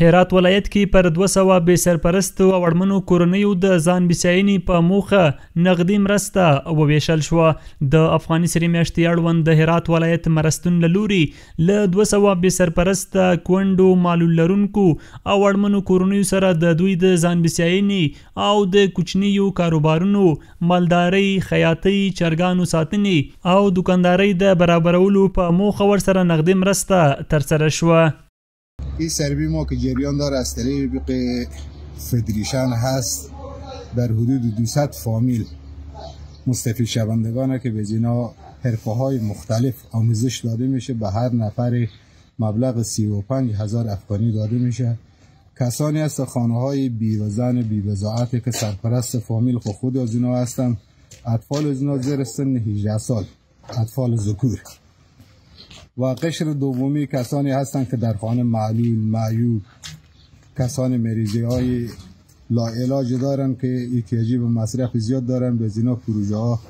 هرات ولایت کې پر 200 بې سرپرستو او اړمنو کورنیو د ځان بسیاینې په موخه نغدي مرسته وویشل شوه. د افغاني سرې میاشتې اړوند د هرات ولایت مرستون له لورې له 200 بې سرپرسته کونډو، معلول لرونکو او اړمنو کورنیو سره د دوی د ځان بسیاینې او د کوچنیو کاروبارونو، مالدارۍ، خیاطۍ، چرګانو ساتنې او دکاندارۍ د برابرولو په موخه ورسره نغدي مرسته ترسره شوه. این سروی ما که جریان داره از طریق فدریشن هست در حدود 200 فامیل مستفید شوندگانه که به جنا حرفه های مختلف آموزش داده میشه. به هر نفر مبلغ 35,000 افغانی داده میشه. کسانی هست خانه های بی و زن بی بضاعت که سرپرست فامیل خود از اینا هستن. اطفال از اینا زیر سن 18 سال، اطفال ذکور. و قشر دومی کسانی هستند که در خانه معلول، معیوب، کسان مریضی های لاعلاج دارند که احتیاجی به مصرف زیاد دارند. به زینا پروژه ها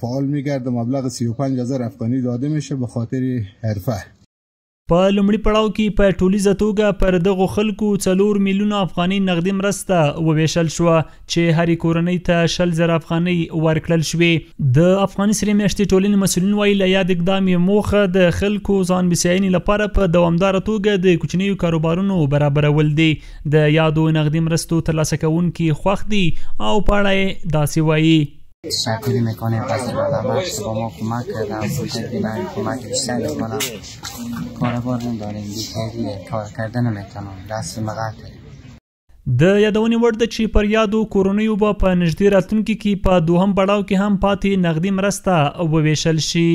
فعال میگرده. مبلغ 35,000 افغانی داده میشه به خاطر حرفه. په لومړي پړاو کې په ټولیزه توګه پر دغو خلکو 4 میلیونه افغانۍ نغدي مرسته وویشل شوه چې هرې کورنۍ ته 100,000 افغانۍ ورکړل شوې. د افغاني سرې میاشتې ټولنې مسؤلین وایي له یاد اقدام یې موخه د خلکو ځان بسیاینې لپاره په دوامداره توګه د کوچنیو کاروبارونو برابرول دي. د یادو نغدي مرستو ترلاسه کوونکي خوښ دي او په اړه یې داسې وایي: تشکر میکنیم از خدمت که با ما کمک کردن. بودن کمک بیشتری کنم. کاروبار نداریم، بیکاریه، کار کردن نمیتونم، دست مقطع. د یادونې وړ ده چې پر یادو کورنیو به په نږدې راتلونکي کې په دوهم پړاو کې هم پاتې نغدي مرسته وویشل شي.